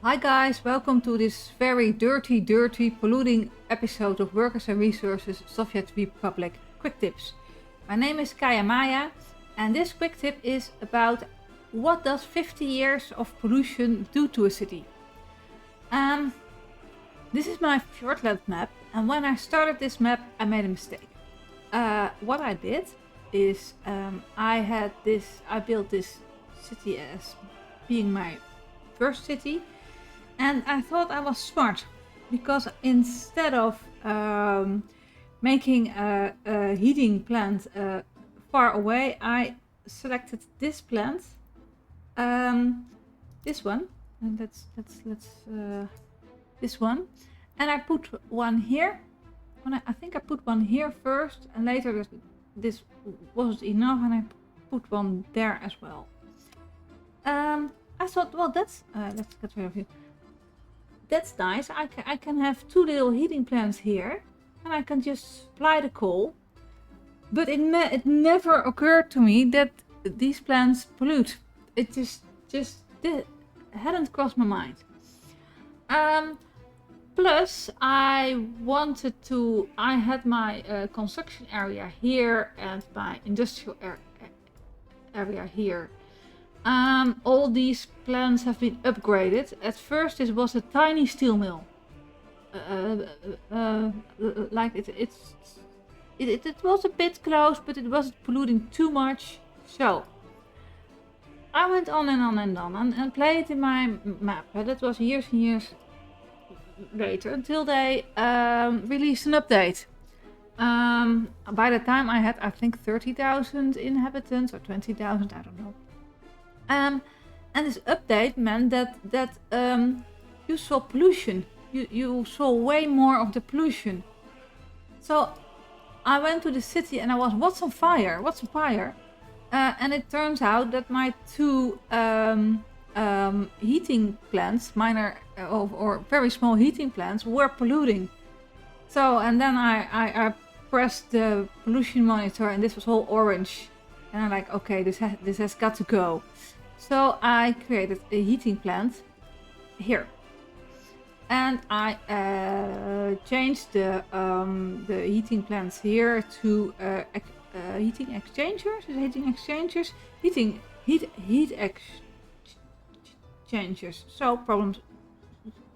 Hi guys, welcome to this very dirty, polluting episode of Workers and Resources Soviet Republic Quick Tips. My name is CayaMaya and this quick tip is about what does 50 years of pollution do to a city. This is my Fjordland map, and when I started this map I made a mistake. What I did is I built this city as being my first city. And I thought I was smart because instead of making a heating plant far away, I selected this plant, this one, and let's this one, and I put one here. I think I put one here first, and later this wasn't enough, and I put one there as well. I thought, well, let's get rid of it. That's nice. I can have two little heating plants here, and I can just supply the coal. But it never occurred to me that these plants pollute. It just hadn't crossed my mind. Plus, I had my construction area here and my industrial area here. All these plants have been upgraded. At first it was a tiny steel mill. It was a bit close, but it wasn't polluting too much. So I went on and played in my map. That was years and years later until they released an update. By the time I had, I think, 30,000 inhabitants or 20,000, I don't know. And this update meant that you saw pollution. You saw way more of the pollution. So I went to the city and I was, what's on fire? What's on fire? And it turns out that my two heating plants, minor or very small heating plants, were polluting. So, and then I pressed the pollution monitor and this was all orange. And I'm like, okay, this has got to go. So I created a heating plant here, and I changed the heating plants here to heating exchangers. Heat exchangers. So problem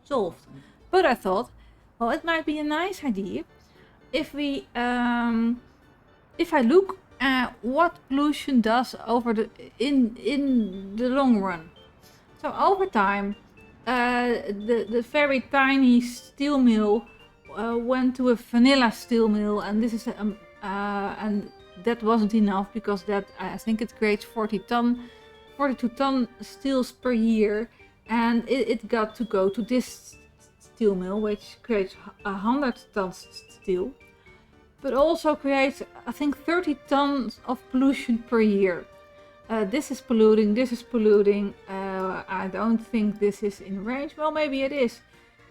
solved. But I thought, well, it might be a nice idea if we if I look what pollution does in the long run. So over time, the very tiny steel mill went to a vanilla steel mill, and this is and that wasn't enough because that I think it creates 42 ton steels per year, and it got to go to this steel mill, which creates 100 tons steel. But also creates, I think, 30 tons of pollution per year. This is polluting. I don't think this is in range. Well, maybe it is.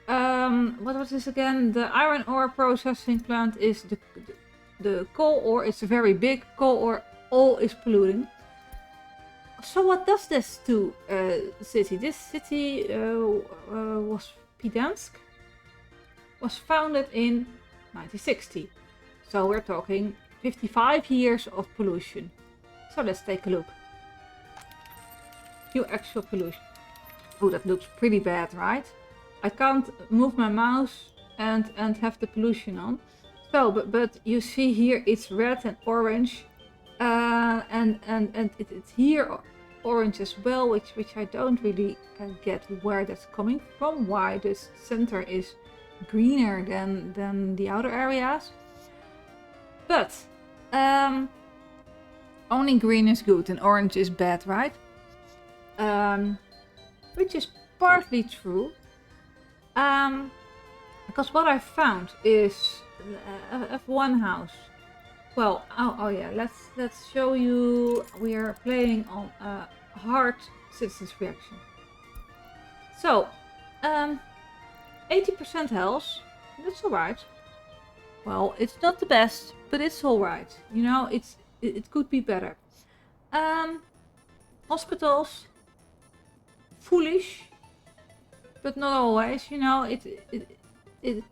What was this again? The iron ore processing plant is the coal ore. It's a very big coal ore. All is polluting. So what does this to city? This city was Pidansk. Was founded in 1960. So we're talking 55 years of pollution. So let's take a look. New actual pollution. Oh, that looks pretty bad, right? I can't move my mouse and have the pollution on. So, but you see here it's red and orange, and it's here orange as well, which I don't really get where that's coming from. Why this center is greener than the outer areas. But only green is good and orange is bad, right? Which is partly true. Because what I found is of one house. Well, oh yeah, let's show you. We are playing on a hard citizens reaction. So, 80% health. That's alright. Well, it's not the best, but it's alright. You know, it could be better. Hospitals, foolish. but not always. You know, it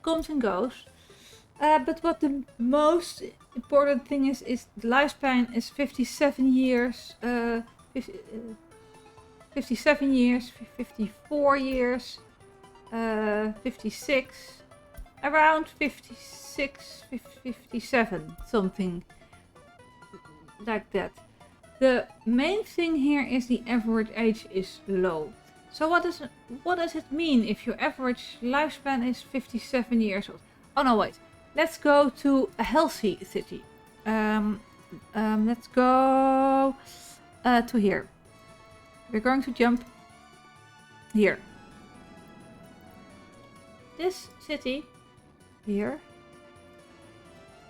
comes and goes. But what the most important thing is the lifespan is 57 years, 57 years, 54 years, 56, around 56, 57, something like that. The main thing here is the average age is low. So what does it mean if your average lifespan is 57 years old? Oh no, wait. Let's go to a healthy city. Let's go to here. We're going to jump here. This city here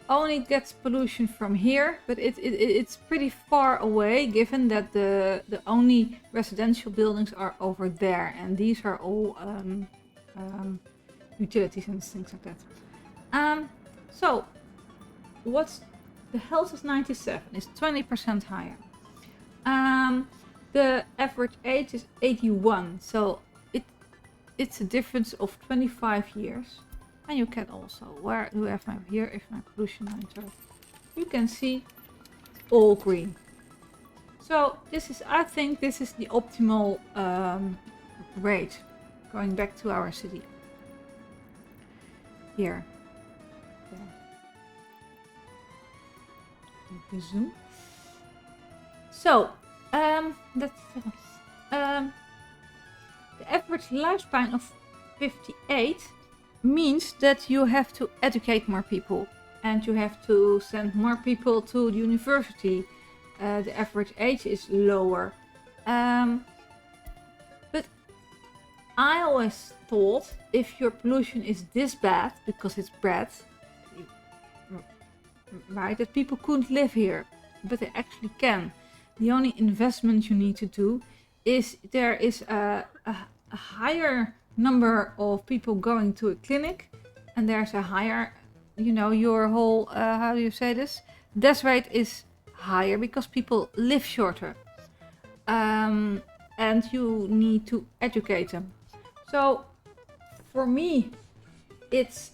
only gets pollution from here, but it's pretty far away, given that the only residential buildings are over there, and these are all utilities and things like that. So what's the health is 97, is 20% higher. The average age is 81, so it's a difference of 25 years. And you can also, where do I have my, here is my pollution monitor. You can see all green. So this is, I think this is the optimal rate. Going back to our city. Here. Yeah. Zoom. So, the average lifespan of 58 means that you have to educate more people and you have to send more people to the university. The average age is lower. But I always thought if your pollution is this bad, because it's bad, right, that people couldn't live here. But they actually can. The only investment you need to do is there is a higher number of people going to a clinic, and there's a higher, you know, your whole, how do you say this? Death rate is higher because people live shorter. And you need to educate them. So for me, it's,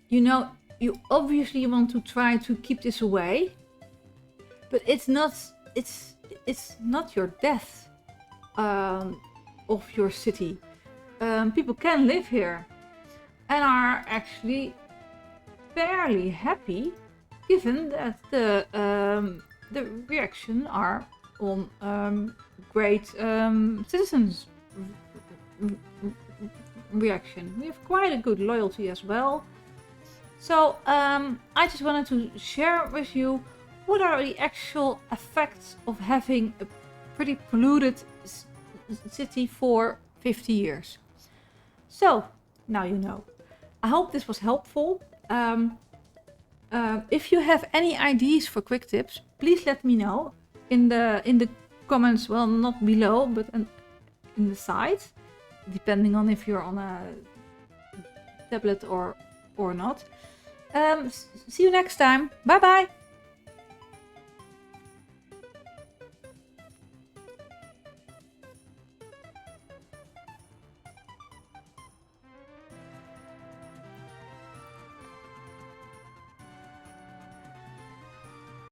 you know, you obviously want to try to keep this away, but it's not your death of your city. People can live here and are actually fairly happy, given that the reaction are on great citizens reaction. We have quite a good loyalty as well. So I just wanted to share with you what are the actual effects of having a pretty polluted city for 50 years. So now you know. I hope this was helpful. If you have any ideas for quick tips, please let me know in the comments. Well, not below, but in the side, depending on if you're on a tablet or not. See you next time. Bye bye.